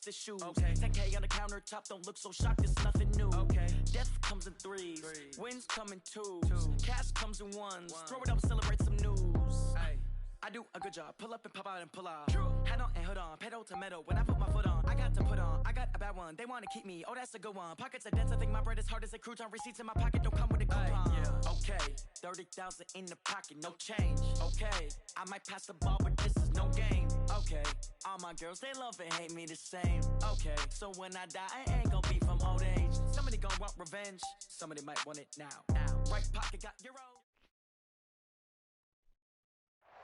the shoes. Okay. 10K on the countertop, don't look so shocked, it's nothing new. Okay. Death comes in threes. Wins come in twos. Cash comes in ones. Throw it up, celebrate some news. Ay. I do a good job, pull up and pop out and pull out. Hat on and hood on, pedal to metal. When I put my foot on, I got to put on. I got a bad one, they want to keep me. Oh, that's a good one. Pockets are dense, I think my bread is hard as a crouton. Receipts in my pocket don't come with a coupon. Yeah. Okay, 30,000 in the pocket, no change. Okay, I might pass the ball, but this is no game. Okay, all my girls, they love and hate me the same. Okay, so when I die, I ain't gonna be from old age. Somebody gonna want revenge, somebody might want it now. Right pocket got euro.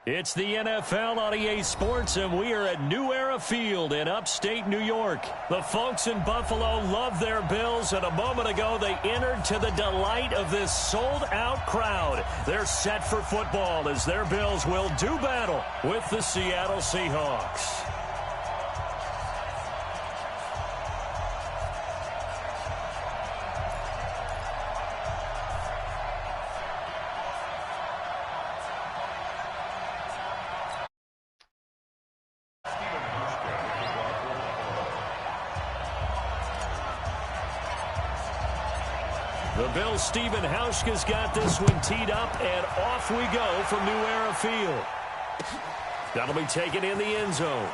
It's the NFL on EA Sports, and we are at New Era Field in upstate New York. The folks in Buffalo love their Bills, and a moment ago they entered to the delight of this sold-out crowd. They're set for football as their Bills will do battle with the Seattle Seahawks. The Bills' Stephen Hauschka's got this one teed up, and off we go from New Era Field. That'll be taken in the end zone.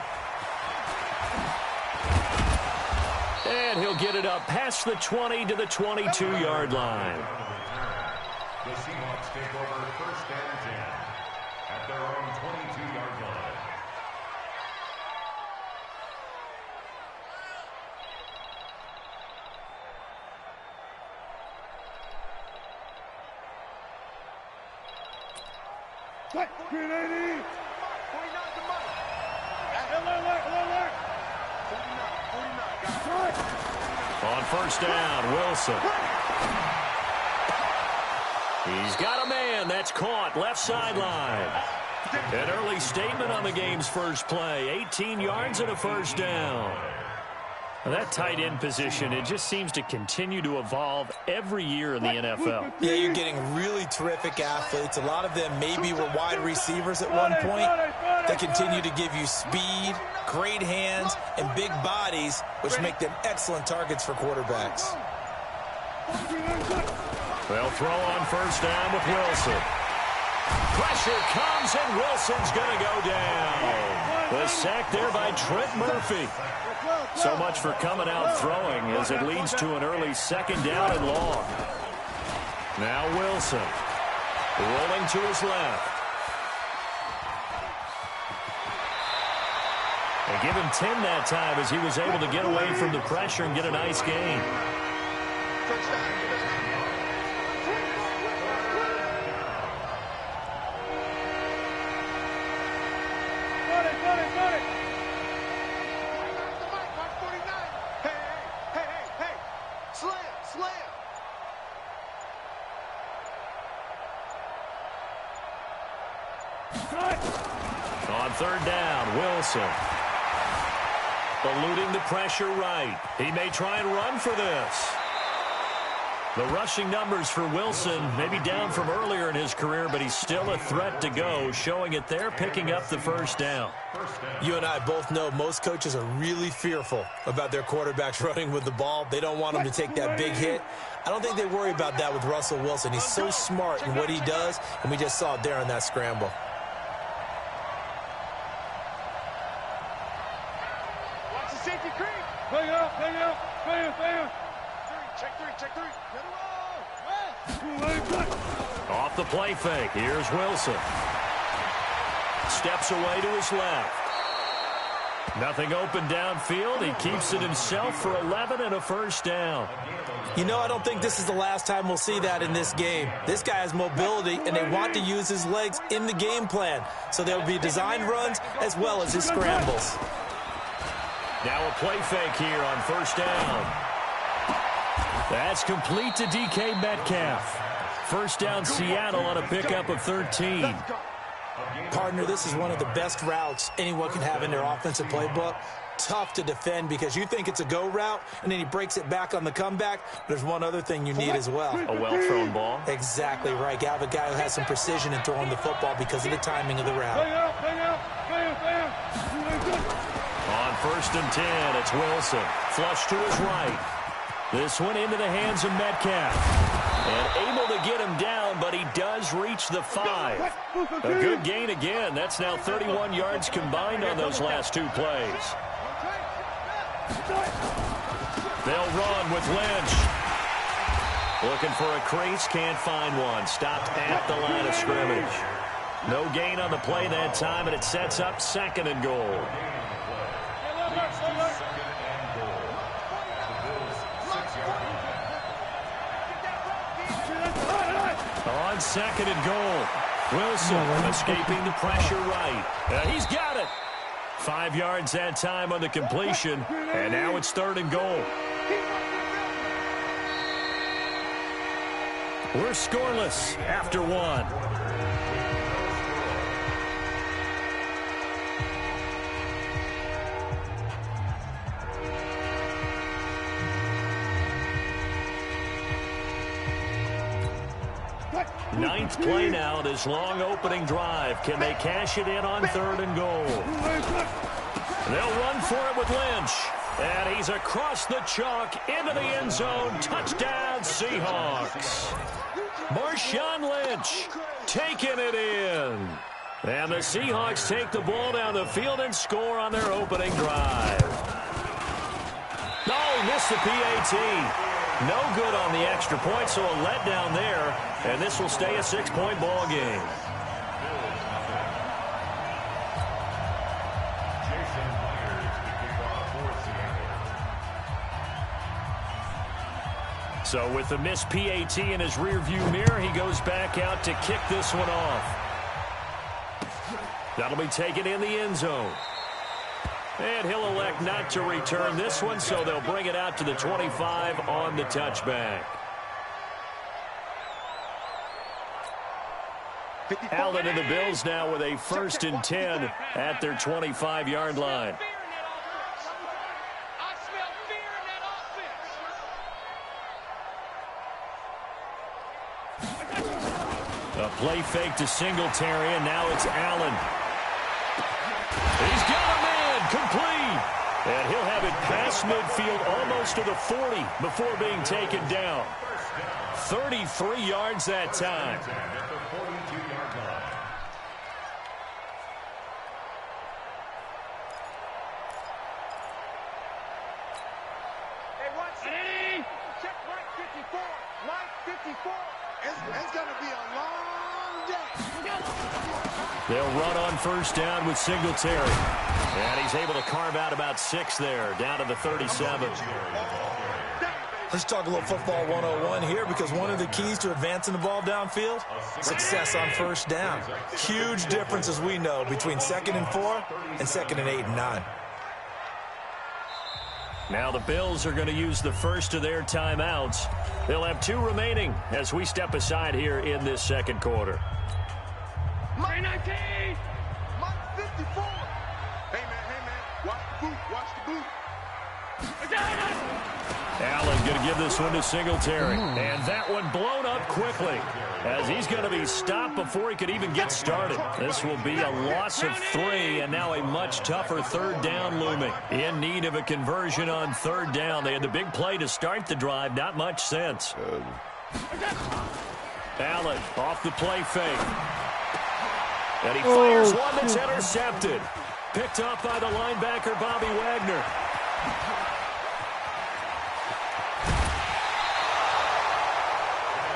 And he'll get it up past the 20 to the 22-yard line. The Seahawks take over first and 10 at their own 22-yard line. Green 80. 49 to Mike. Alert. 49. On first down, Wilson. He's got a man. That's caught. Left sideline. An early statement on the game's first play. 18 yards and a first down. That tight end position, it just seems to continue to evolve every year in the NFL. Yeah, you're getting really terrific athletes. A lot of them maybe were wide receivers at one point. They continue to give you speed, great hands, and big bodies, which make them excellent targets for quarterbacks. They'll throw on first down with Wilson. Pressure comes, and Wilson's going to go down. The sack there by Trent Murphy. So much for coming out throwing as it leads to an early second down and long. Now Wilson rolling to his left. They give him 10 that time as he was able to get away from the pressure and get a nice gain. On third down, Wilson. Eluding the pressure right. He may try and run for this. The rushing numbers for Wilson may be down from earlier in his career, but he's still a threat to go, showing it there, picking up the first down. You and I both know most coaches are really fearful about their quarterbacks running with the ball. They don't want them to take that big hit. I don't think they worry about that with Russell Wilson. He's so smart in what he does, and we just saw it there on that scramble. Watch the safety creep. Bang out. Check three. Off the play fake, here's Wilson. Steps away to his left. Nothing open downfield. He keeps it himself for 11 and a first down. You know, I don't think this is the last time we'll see that in this game. This guy has mobility, and they want to use his legs in the game plan. So there will be designed runs as well as his scrambles. Now a play fake here on first down. That's complete to DK Metcalf. First down Seattle on a pickup of 13. Partner, this is one of the best routes anyone can have in their offensive playbook. Tough to defend because you think it's a go route, and then he breaks it back on the comeback. There's one other thing you need as well. A well-thrown ball? Exactly right. You have a guy who has some precision in throwing the football because of the timing of the route. On first 1st and 10. It's Wilson. Flush to his right. This one into the hands of Metcalf. And able to get him down, but he does reach the 5. A good gain again. That's now 31 yards combined on those last 2 plays. They'll run with Lynch. Looking for a crease, can't find one. Stopped at the line of scrimmage. No gain on the play that time, and it sets up 2nd and goal. On 2nd and goal, Wilson escaping the pressure right. He's got it. 5 yards that time on the completion, and now it's 3rd and goal. We're scoreless after 1. Ninth play now, this long opening drive. Can they cash it in on 3rd and goal? They'll run for it with Lynch. And he's across the chalk into the end zone. Touchdown, Seahawks. Marshawn Lynch taking it in. And the Seahawks take the ball down the field and score on their opening drive. Oh, he missed the PAT. No good on the extra point, so a letdown there, and this will stay a 6-point ball game. So with the missed PAT in his rearview mirror, he goes back out to kick this one off. That'll be taken in the end zone. And he'll elect not to return this one, so they'll bring it out to the 25 on the touchback. Allen and the Bills now with a 1st and 10 at their 25-yard line. A play fake to Singletary, and now it's Allen. He's got a man complete. And he'll have it past midfield almost to the 40 before being taken down. 33 yards that time. Hey, watch it. Check line 54. Line 54. It's going to be a long day. They'll run on 1st down with Singletary. And he's able to carve out about 6 there, down to the 37. Let's talk a little football 101 here, because one of the keys to advancing the ball downfield, success on 1st down. Huge difference, as we know, between 2nd and 4 and 2nd and 8 and 9. Now the Bills are going to use the 1st of their timeouts. They'll have 2 remaining as we step aside here in this 2nd quarter. Line 19. Line 54. Hey, man. Watch the boot. Watch the boot. Allen going to give this one to Singletary. And that one blown up quickly, as he's going to be stopped before he could even get started. This will be a loss of 3, and now a much tougher 3rd down looming. In need of a conversion on 3rd down. They had the big play to start the drive. Not much sense. Allen off the play fake. And he fires one that's intercepted. Picked up by the linebacker, Bobby Wagner.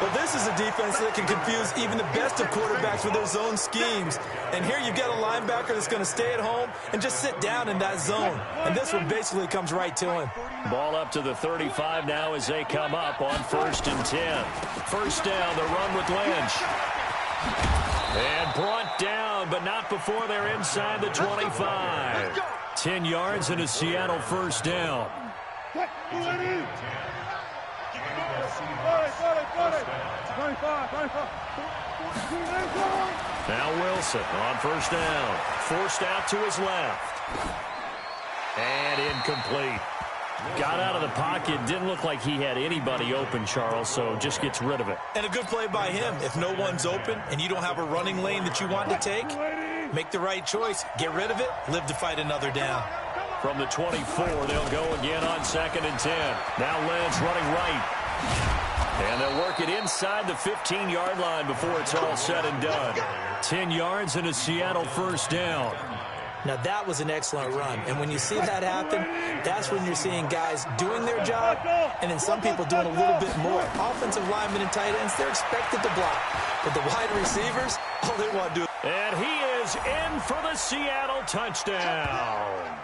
Well, this is a defense that can confuse even the best of quarterbacks with their zone schemes. And here you've got a linebacker that's going to stay at home and just sit down in that zone. And this one basically comes right to him. Ball up to the 35 now as they come up on 1st and 10. 1st down, the run with Lynch. And brought down, but not before they're inside the 25. 10 yards and a Seattle 1st down. Now Wilson on 1st down. Forced out to his left. And incomplete. Got out of the pocket. Didn't look like he had anybody open, Charles, so just gets rid of it. And a good play by him. If no one's open and you don't have a running lane that you want to take, make the right choice. Get rid of it. Live to fight another down. From the 24, they'll go again on 2nd and 10. Now Lance running right. And they'll work it inside the 15-yard line before it's all said and done. 10 yards and a Seattle first down. Now, that was an excellent run. And when you see that happen, that's when you're seeing guys doing their job and then some people doing a little bit more. Offensive linemen and tight ends, they're expected to block. But the wide receivers, all they want to do. And he is in for the Seattle touchdown.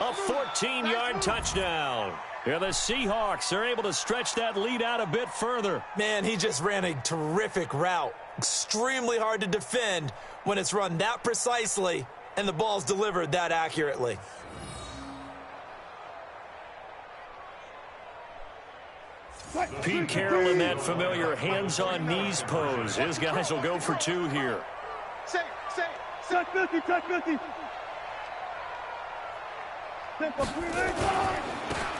A 14-yard touchdown. Yeah, the Seahawks are able to stretch that lead out a bit further. Man, he just ran a terrific route. Extremely hard to defend when it's run that precisely and the ball's delivered that accurately. Pete Carroll in that familiar hands-on-knees pose. His guys will go for 2 here. Touch 50, touch 50.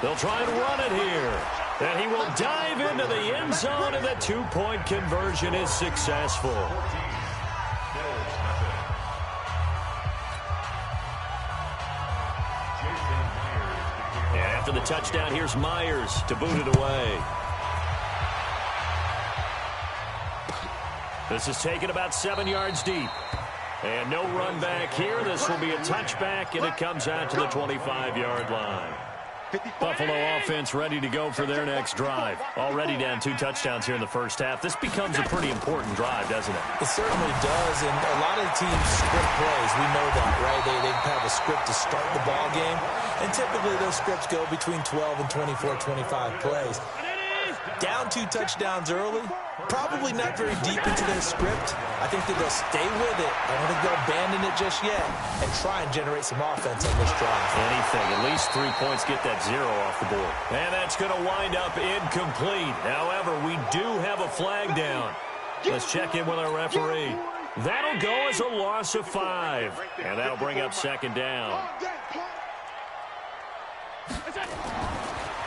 They'll try and run it here. And he will dive into the end zone, and the 2-point conversion is successful. And after the touchdown, here's Myers to boot it away. This is taken about 7 yards deep. And no run back here. This will be a touchback, and it comes out to the 25-yard line. Buffalo offense ready to go for their next drive. Already down 2 touchdowns here in the first half. This becomes a pretty important drive, doesn't it? It certainly does, and a lot of teams script plays. We know that, right? They have a script to start the ball game, and typically those scripts go between 12 and 24, 25 plays. Down 2 touchdowns early, probably not very deep into their script. I think that they'll stay with it. I don't think they'll abandon it just yet and try and generate some offense on this drive. Anything, at least 3 points, get that 0 off the board. And that's going to wind up incomplete. However, we do have a flag down. Let's check in with our referee. That'll go as a loss of 5. And that'll bring up 2nd down.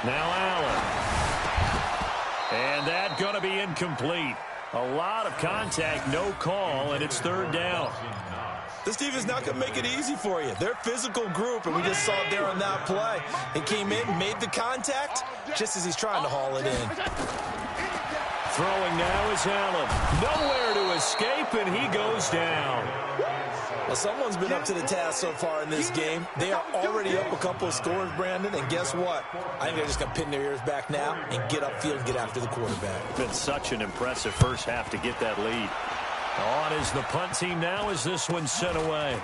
Now Allen. And that's going to be incomplete. A lot of contact, no call, and it's 3rd down. This defense not going to make it easy for you. They're a physical group, and we just saw it there on that play. He came in, made the contact, just as he's trying to haul it in. Throwing now is Allen. Nowhere to escape, and he goes down. Well, someone's been up to the task so far in this game. They are already up a couple of scores, Brandon, and guess what? I think they're just going to pin their ears back now and get upfield and get after the quarterback. Been such an impressive first half to get that lead. On is the punt team now as this one's sent away.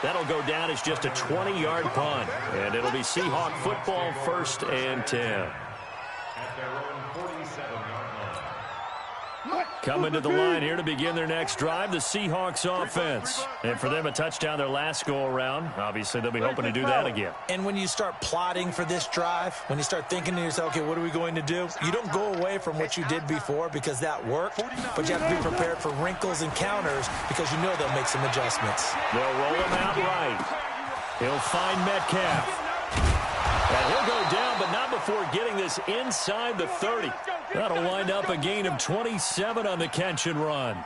That'll go down as just a 20-yard punt, and it'll be Seahawk football 1st and 10. Coming to the line here to begin their next drive, the Seahawks offense. And for them, a touchdown their last go-around. Obviously, they'll be hoping to do that again. And when you start plotting for this drive, when you start thinking to yourself, okay, what are we going to do? You don't go away from what you did before because that worked, but you have to be prepared for wrinkles and counters because you know they'll make some adjustments. They'll roll him out right. He'll find Metcalf. And he'll go down, but not before getting this inside the 30. That'll wind up a gain of 27 on the catch and run.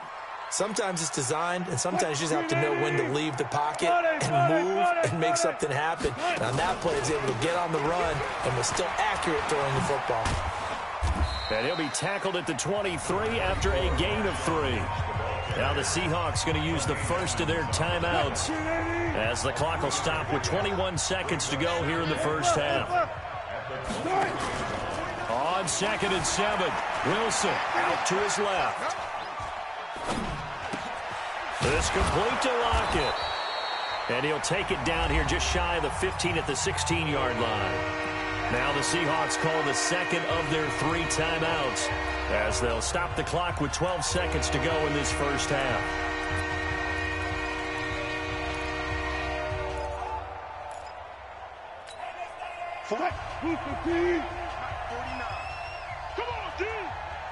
Sometimes it's designed, and sometimes you just have to know when to leave the pocket and move and make something happen. And on that play, he's able to get on the run and was still accurate throwing the football. And he'll be tackled at the 23 after a gain of 3. Now the Seahawks going to use the first of their timeouts as the clock will stop with 21 seconds to go here in the first half. On 2nd and 7, Wilson out to his left. This complete to Lockett. And he'll take it down here just shy of the 15 at the 16-yard line. Now the Seahawks call the second of their 3 timeouts as they'll stop the clock with 12 seconds to go in this first half. Come on, D!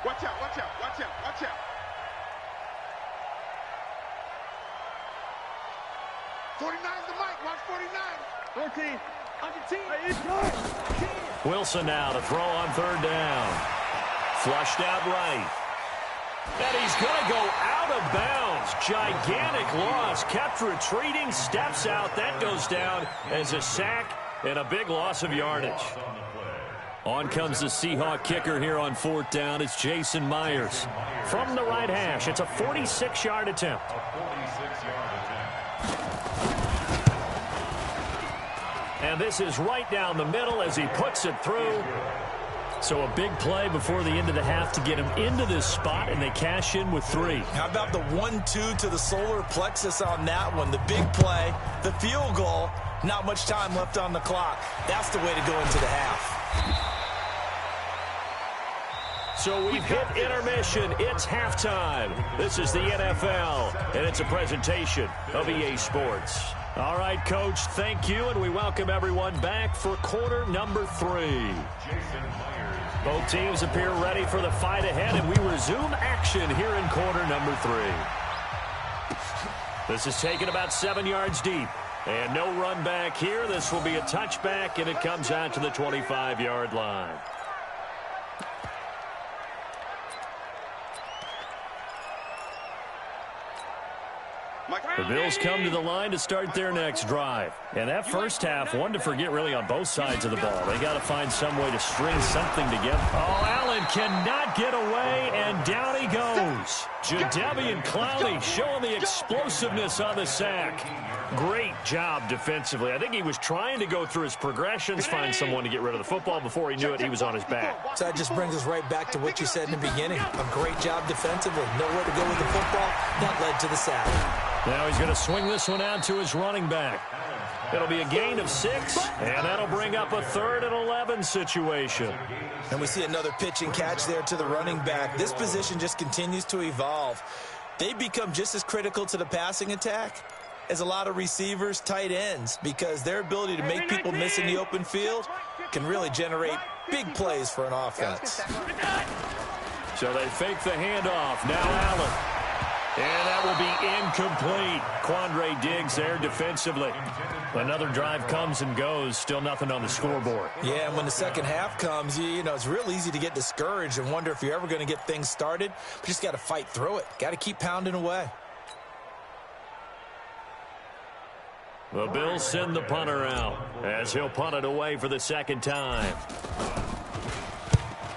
Watch out, watch out, watch out, watch out. 49's the mic, watch 49. 14, on your team. Wilson now to throw on 3rd down. Flushed out right. And he's going to go out of bounds. Gigantic loss. Kept retreating. Steps out. That goes down as a sack and a big loss of yardage. On comes the Seahawk kicker here on 4th down. It's Jason Myers. From the right hash, it's a 46-yard attempt. And this is right down the middle as he puts it through. So a big play before the end of the half to get him into this spot, and they cash in with 3. How about the 1-2 to the solar plexus on that one? The big play, the field goal, not much time left on the clock. That's the way to go into the half. So we've hit intermission. It's halftime. This is the NFL, and it's a presentation of EA Sports. All right, Coach, thank you, and we welcome everyone back for quarter number 3. Both teams appear ready for the fight ahead, and we resume action here in quarter number 3. This is taken about 7 yards deep, and no run back here. This will be a touchback, and it comes out to the 25-yard line. The Bills come to the line to start their next drive. And that first half, one to forget really on both sides of the ball. They got to find some way to string something together. Oh, Allen cannot get away, and down he goes. Jadeveon Clowney showing the explosiveness on the sack. Great job defensively. I think he was trying to go through his progressions, find someone to get rid of the football. Before he knew it, he was on his back. So that just brings us right back to what you said in the beginning. A great job defensively. Nowhere to go with the football. That led to the sack. Now he's going to swing this one out to his running back. It'll be a gain of 6, and that'll bring up a 3rd and 11 situation. And we see another pitch and catch there to the running back. This position just continues to evolve. They become just as critical to the passing attack as a lot of receivers, tight ends, because their ability to make people miss in the open field can really generate big plays for an offense. So they fake the handoff. Now Allen. And that will be incomplete. Quandre Diggs there defensively. Another drive comes and goes. Still nothing on the scoreboard. Yeah, and when the second half comes, you know, it's real easy to get discouraged and wonder if you're ever going to get things started. But you just got to fight through it. Got to keep pounding away. The Bills send the punter out as he'll punt it away for the second time.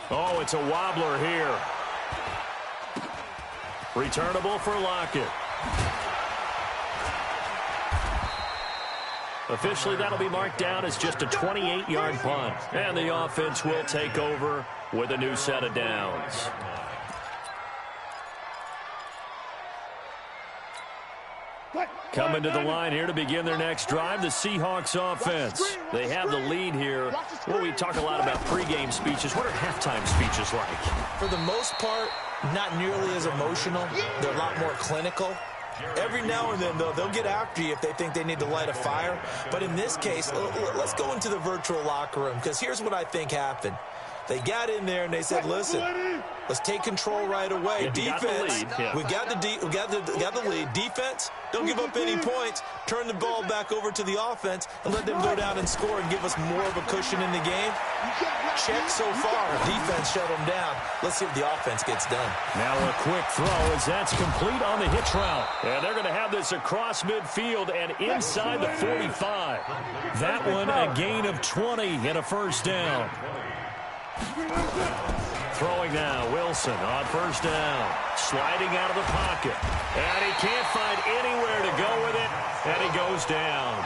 Oh, it's a wobbler here. Returnable for Lockett. Officially, that'll be marked down as just a 28-yard punt. And the offense will take over with a new set of downs. Coming to the line here to begin their next drive, the Seahawks offense. They have the lead here. Well, we talk a lot about pregame speeches. What are halftime speeches like? For the most part, not nearly as emotional. They're a lot more clinical. Every now and then, though, they'll get after you if they think they need to light a fire. But in this case, let's go into the virtual locker room, because here's what I think happened. They got in there and they said, listen, let's take control right away. Defense, we got the lead. Defense, don't give up any points. Turn the ball back over to the offense and let them go down and score and give us more of a cushion in the game. Check so far. Defense shut them down. Let's see if the offense gets done. Now a quick throw as that's complete on the hitch route. And they're going to have this across midfield and inside the 45. That one a gain of 20 and a first down. Throwing now, Wilson on first down. Sliding out of the pocket. And he can't find anywhere to go with it. And he goes down.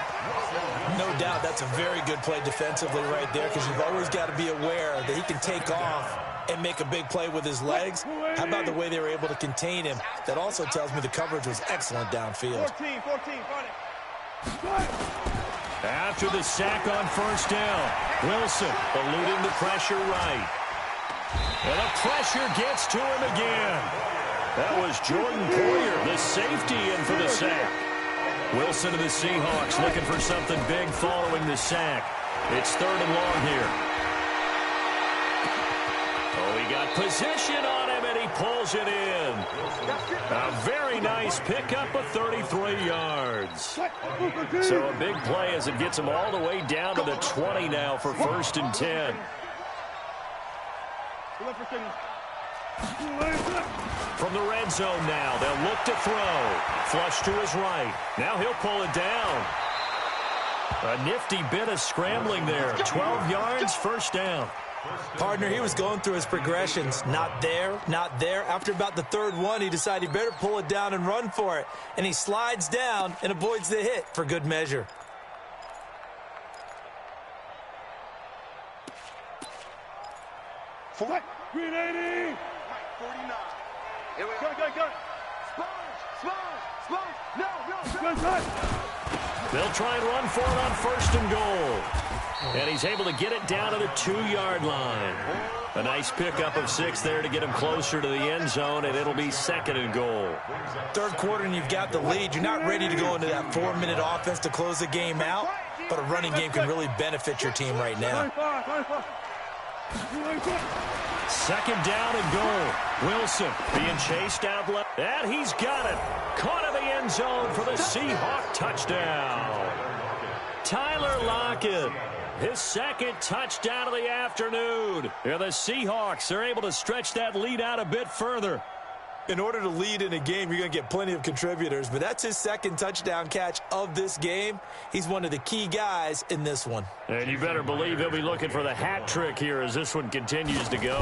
No doubt that's a very good play defensively right there, because you've always got to be aware that he can take off and make a big play with his legs. How about the way they were able to contain him? That also tells me the coverage was excellent downfield. 14, After the sack on first down, Wilson eluding the pressure right. And the pressure gets to him again. That was Jordan Poyer, the safety, in for the sack. Wilson and the Seahawks looking for something big following the sack. It's 3rd and long here. Oh, he got position on him, and he pulls it in. A very nice pickup of 33 yards. So a big play as it gets him all the way down to the 20 now for 1st and 10. From the red zone now, they'll look to throw. Flush to his right. Now he'll pull it down. A nifty bit of scrambling there. 12 yards, first down. Partner, he was going through his progressions. Not there, not there. After about the third one, he decided he better pull it down and run for it. And he slides down and avoids the hit for good measure. What? Green 80! 49. Here we go. Go. Sponge. No. They'll try and run for it on first and goal. And he's able to get it down to the 2-yard line. A nice pickup of 6 there to get him closer to the end zone, and it'll be second and goal. Third quarter and you've got the lead. You're not ready to go into that 4-minute offense to close the game out, but a running game can really benefit your team right now. Second down and goal. Wilson being chased out left. And he's got it. Caught in the end zone for the Seahawk touchdown. Tyler Lockett, his second touchdown of the afternoon. And the Seahawks are able to stretch that lead out a bit further. In order to lead in a game, you're going to get plenty of contributors, but that's his second touchdown catch of this game. He's one of the key guys in this one. And you better believe he'll be looking for the hat trick here as this one continues to go.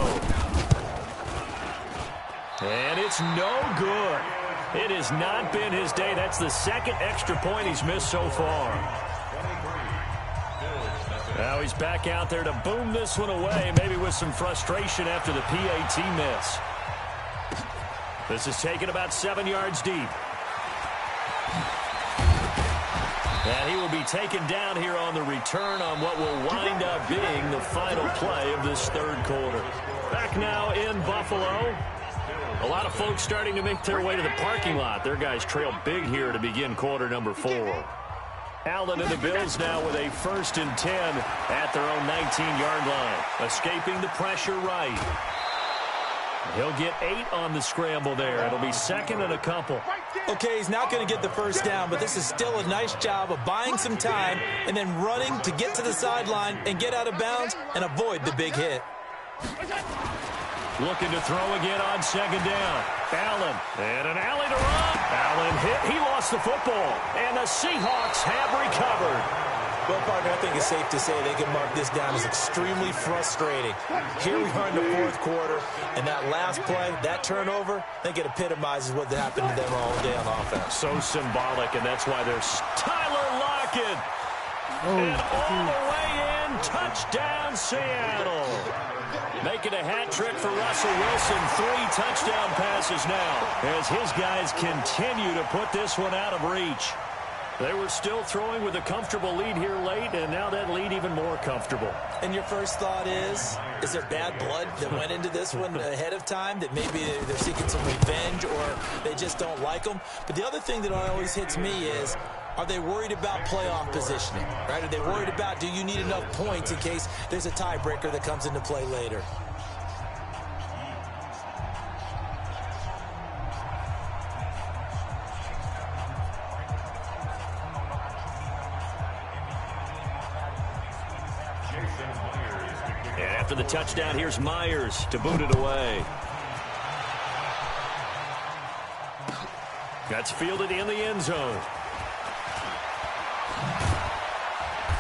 And it's no good. It has not been his day. That's the second extra point he's missed so far. Now he's back out there to boom this one away, maybe with some frustration after the PAT miss. This is taken about 7 yards deep. And he will be taken down here on the return on what will wind up being the final play of this third quarter. Back now in Buffalo. A lot of folks starting to make their way to the parking lot. Their guys trail big here to begin quarter number 4. Allen and the Bills now with a 1st and 10 at their own 19-yard line. Escaping the pressure right. He'll get 8 on the scramble there. It'll be second and a couple. Okay, he's not going to get the first down, but this is still a nice job of buying some time and then running to get to the sideline and get out of bounds and avoid the big hit. Looking to throw again on second down. Allen, and an alley to run. Allen hit. He lost the football, and the Seahawks have recovered. Well, partner, I think it's safe to say they can mark this down as extremely frustrating. Here we are in the fourth quarter, and that last play, that turnover, I think it epitomizes what happened to them all day on offense. So symbolic, and that's why there's Tyler Lockett. And all the way in, touchdown Seattle. Making a hat trick for Russell Wilson. 3 touchdown passes now as his guys continue to put this one out of reach. They were still throwing with a comfortable lead here late, and now that lead even more comfortable. And your first thought is there bad blood that went into this one ahead of time, that maybe they're seeking some revenge or they just don't like them? But the other thing that always hits me is, are they worried about playoff positioning, right? Are they worried about, do you need enough points in case there's a tiebreaker that comes into play later? And after the touchdown, here's Myers to boot it away. That's fielded in the end zone.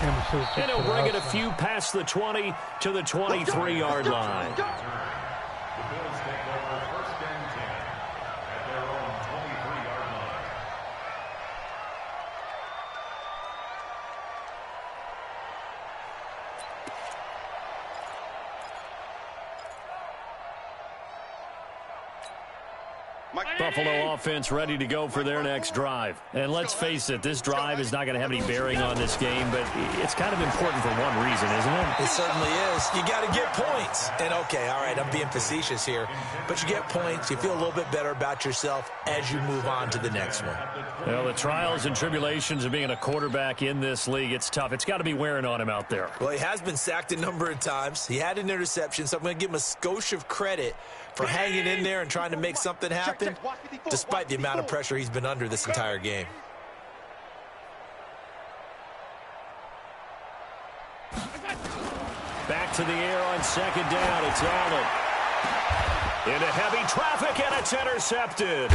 And he'll bring it a few past the 20 to the 23-yard line. The Bills take over 1st and 10 at their own 23-yard line. Buffalo offense ready to go for their next drive. And let's face it, this drive is not going to have any bearing on this game, but it's kind of important for one reason, isn't it? It certainly is. You got to get points. And, okay, all right, I'm being facetious here, but you get points. You feel a little bit better about yourself as you move on to the next one. Well, the trials and tribulations of being a quarterback in this league, it's tough. It's got to be wearing on him out there. Well, he has been sacked a number of times. He had an interception, so I'm going to give him a skosh of credit for hanging in there and trying to make something happen, despite the amount of pressure he's been under this entire game. Back to the air on second down. It's Allen. Into heavy traffic, and it's intercepted.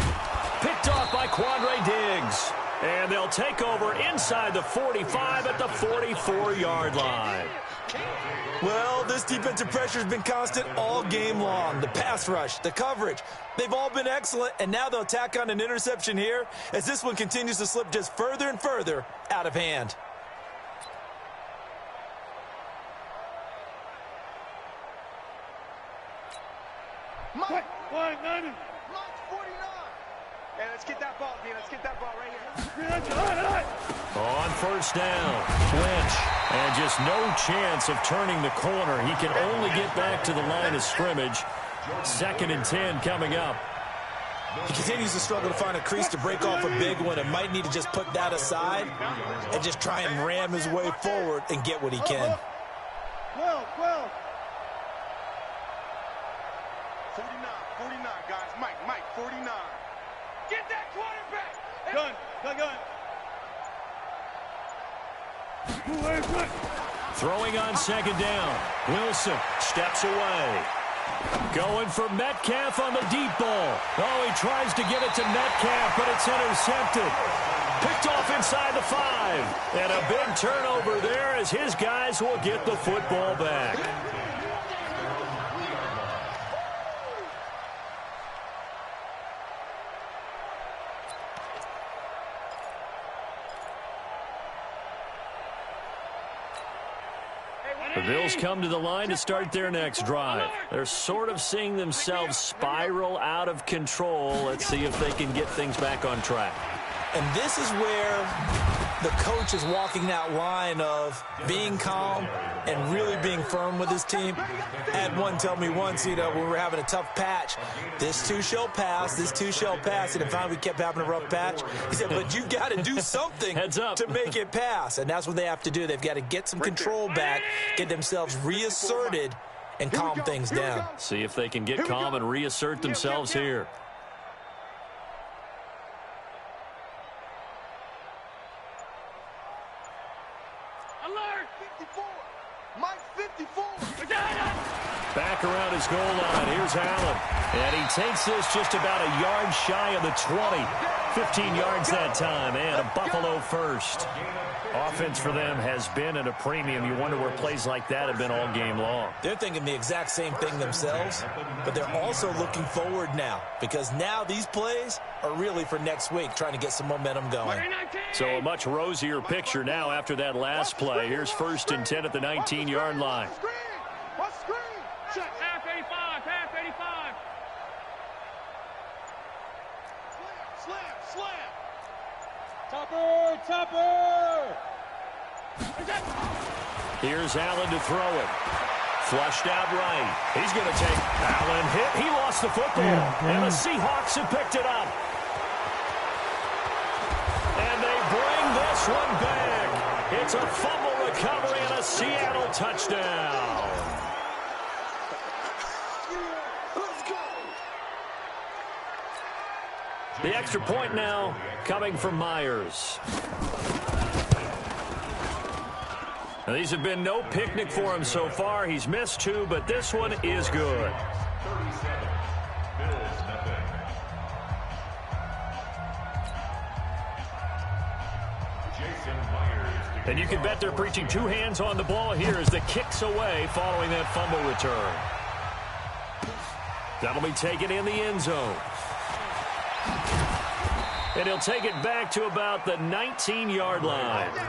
Picked off by Quandre Diggs. And they'll take over inside the 45 at the 44-yard line. Well, this defensive pressure has been constant all game long. The pass rush, the coverage, they've all been excellent, and now they'll tack on an interception here as this one continues to slip just further and further out of hand. Mike 49. Hey, let's get that ball, D. Let's get that ball right here. On first down, Lynch, and just no chance of turning the corner. He can only get back to the line of scrimmage. 2nd and 10 coming up. He continues to struggle to find a crease to break off a big one and might need to just put that aside and just try and ram his way forward and get what he can. 12. 49, guys. Mike, 49. Get that quarterback. Gun. Throwing on 2nd down. Wilson steps away. Going for Metcalf on the deep ball. Oh, he tries to give it to Metcalf, but it's intercepted. Picked off inside the 5. And a big turnover there as his guys will get the football back. The Bills come to the line to start their next drive. They're sort of seeing themselves spiral out of control. Let's see if they can get things back on track. And this is where the coach is walking that line of being calm and really being firm with his team. I had one tell me once, when we were having a tough patch, this too shall pass, this too shall pass. And finally we kept having a rough patch. He said, but you've got to do something to make it pass. And that's what they have to do. They've got to get some control back, get themselves reasserted, and calm things down. See if they can get calm and reassert themselves here. Alert! 54. Mike 54. Back around his goal line. Here's Allen. And he takes this just about a yard shy of the 20. 15 yards that time, and a Buffalo first. Offense for them has been at a premium. You wonder where plays like that have been all game long. They're thinking the exact same thing themselves, but they're also looking forward now because now these plays are really for next week, trying to get some momentum going. So a much rosier picture now after that last play. Here's 1st and 10 at the 19-yard line. Check. Half 85. Slam. Topper. Here's Allen to throw it. Flushed out right. He's going to take Allen hit. He lost the football. And the Seahawks have picked it up. And they bring this one back. It's a fumble recovery and a Seattle touchdown. The extra point now coming from Myers. Now, these have been no picnic for him so far. He's missed 2, but this one is good. 37. Bills nothing. Jason Myers. And you can bet they're preaching 2 hands on the ball here as the kick's away following that fumble return. That'll be taken in the end zone. And he'll take it back to about the 19-yard line. The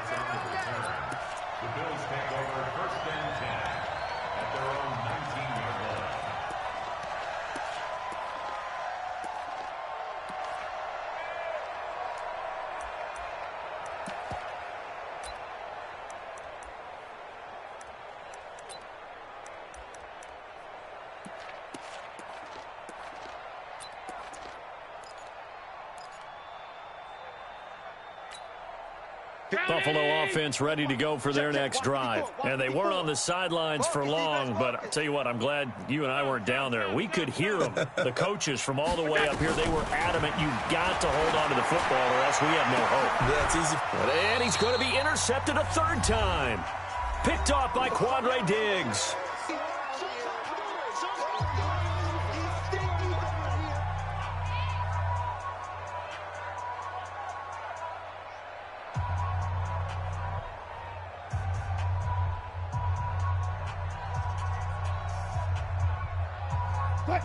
Bills take over 1st and 10 at their own 19-yard line. Buffalo offense ready to go for their next drive. And they weren't on the sidelines for long, but I'll tell you what, I'm glad you and I weren't down there. We could hear them, the coaches from all the way up here. They were adamant, you've got to hold on to the football or else we have no hope. Yeah, it's easy. And he's going to be intercepted a 3rd time. Picked off by Quandre Diggs.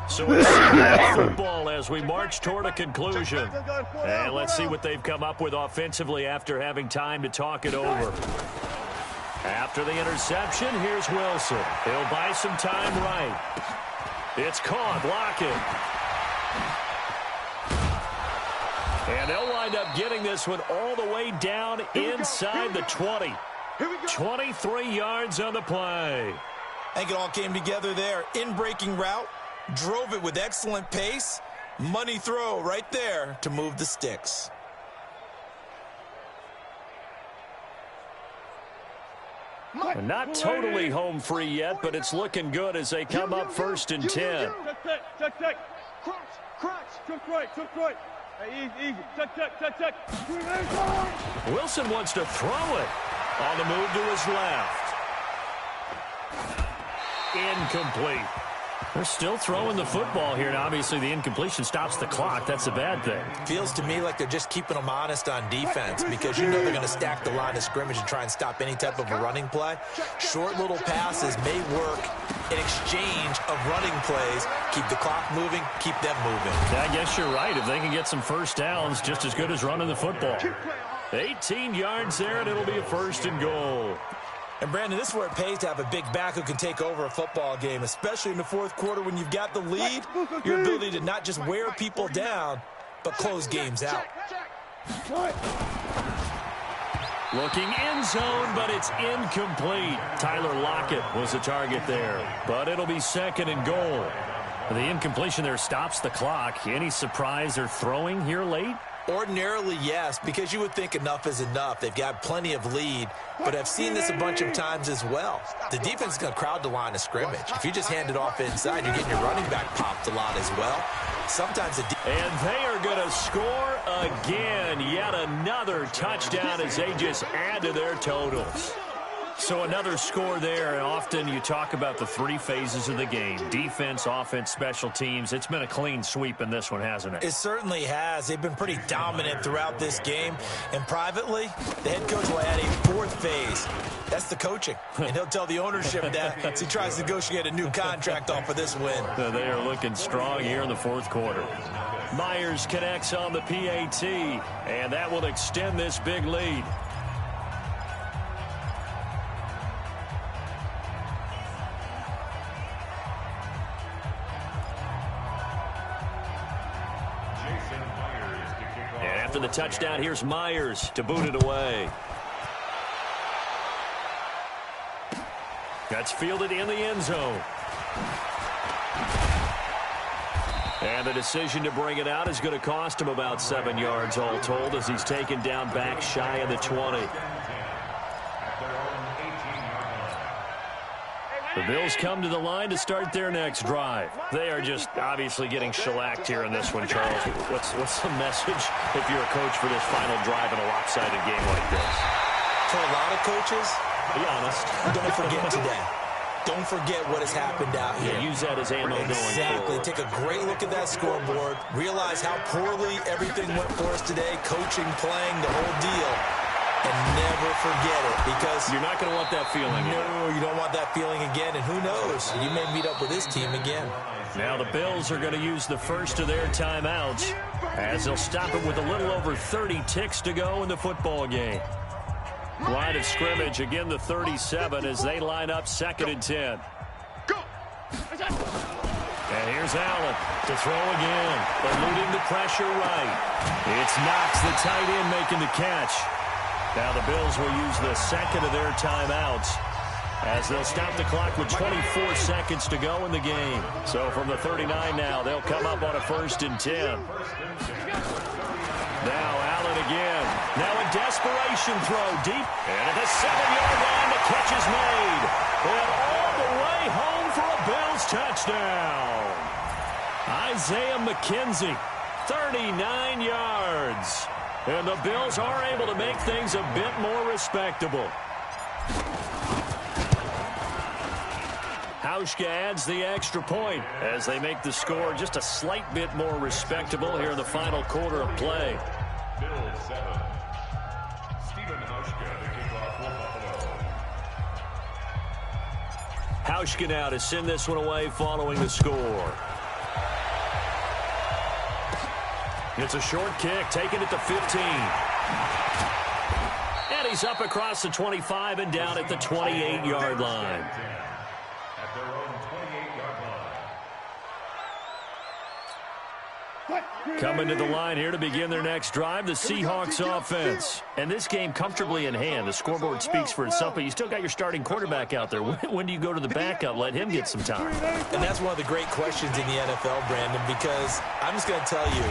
So it's football as we march toward a conclusion. And let's see what they've come up with offensively after having time to talk it over. After the interception, here's Wilson. He'll buy some time right. It's caught. Lockett. And they'll wind up getting this one all the way down inside the 20. 23 yards on the play. I think it all came together there. In-breaking route. Drove it with excellent pace. Money throw right there to move the sticks. Not totally home free yet, but it's looking good as they come up 1st and 10. Check. Crunch. Right. Easy. Check. Wilson wants to throw it. On the move to his left. Incomplete. They're still throwing the football here, and obviously the incompletion stops the clock. That's a bad thing. Feels to me like they're just keeping them honest on defense because you know they're going to stack the line of scrimmage and try and stop any type of a running play. Short little passes may work in exchange of running plays. Keep the clock moving, keep them moving. I guess you're right. If they can get some first downs, just as good as running the football. 18 yards there, and it'll be a 1st and goal. And, Brandon, this is where it pays to have a big back who can take over a football game, especially in the 4th quarter when you've got the lead. Your ability to not just wear people down, but close games out. Looking end zone, but it's incomplete. Tyler Lockett was the target there, but it'll be 2nd and goal. The incompletion there stops the clock. Any surprise they're throwing here late? Ordinarily, yes, because you would think enough is enough. They've got plenty of lead, but I've seen this a bunch of times as well. The defense is going to crowd the line of scrimmage. If you just hand it off inside, you're getting your running back popped a lot as well. Sometimes and they are going to score again. Yet another touchdown as they just add to their totals. So another score there, and often you talk about the 3 phases of the game. Defense, offense, special teams. It's been a clean sweep in this one, hasn't it? It certainly has. They've been pretty dominant throughout this game. And privately, the head coach will add a 4th phase. That's the coaching. And he'll tell the ownership that as he tries to negotiate a new contract off of this win. They are looking strong here in the 4th quarter. Myers connects on the PAT, and that will extend this big lead. After the touchdown, here's Myers to boot it away. That's fielded in the end zone. And the decision to bring it out is going to cost him about 7 yards all told as he's taken down back shy of the 20. The Bills come to the line to start their next drive. They are just obviously getting shellacked here in this one, Charles. What's the message if you're a coach for this final drive in a lopsided game like this? For a lot of coaches, be honest, don't forget today. Don't forget what has happened out here. Yeah, use that as ammo going forward. Exactly. Take a great look at that scoreboard. Realize how poorly everything went for us today. Coaching, playing, the whole deal. And never forget it, because you're not going to want that feeling again. No, you don't want that feeling again, and who knows? You may meet up with this team again. Now the Bills are going to use the first of their timeouts as they'll stop it with a little over 30 ticks to go in the football game. Line of scrimmage, again the 37 as they line up 2nd and 10. And here's Allen to throw again, eluding the pressure right. It's Knox, the tight end, making the catch. Now the Bills will use the 2nd of their timeouts as they'll stop the clock with 24 seconds to go in the game. So from the 39 now, they'll come up on a 1st and 10. Now Allen again. Now a desperation throw deep. And at the 7-yard line, the catch is made. And all the way home for a Bills touchdown. Isaiah McKenzie, 39 yards. And the Bills are able to make things a bit more respectable. Hauschka adds the extra point as they make the score just a slight bit more respectable here in the final quarter of play. Bills 7. Stephen Hauschka to kick off for Buffalo. Hauschka now to send this one away following the score. It's a short kick, taking it to 15. And he's up across the 25 and down at the 28-yard line. At their own 28-yard line. Coming to the line here to begin their next drive, the Seahawks offense. And this game comfortably in hand. The scoreboard speaks for itself, but you still got your starting quarterback out there. When do you go to the backup? Let him get some time. And that's one of the great questions in the NFL, Brandon, because I'm just going to tell you,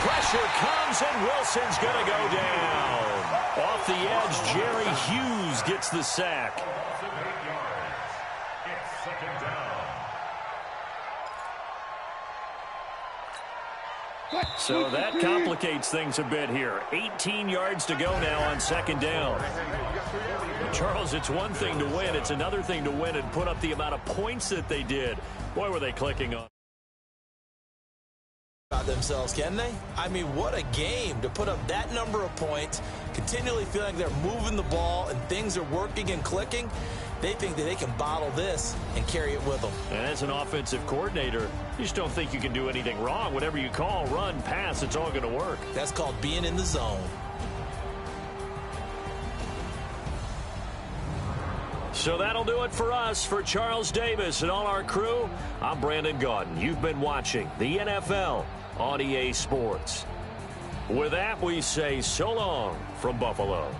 Pressure comes, and Wilson's going to go down. Off the edge, Jerry Hughes gets the sack. Loss of 8 yards. It's second down. So that complicates things a bit here. 18 yards to go now on second down. Charles, it's one thing to win. It's another thing to win and put up the amount of points that they did. Boy, were they clicking on themselves, can they? I mean, what a game to put up that number of points, continually feel like they're moving the ball and things are working and clicking. They think that they can bottle this and carry it with them. And as an offensive coordinator, you just don't think you can do anything wrong. Whatever you call, run, pass, it's all going to work. That's called being in the zone. So that'll do it for us. For Charles Davis and all our crew, I'm Brandon Gaudin. You've been watching the NFL on EA Sports. With that, we say so long from Buffalo.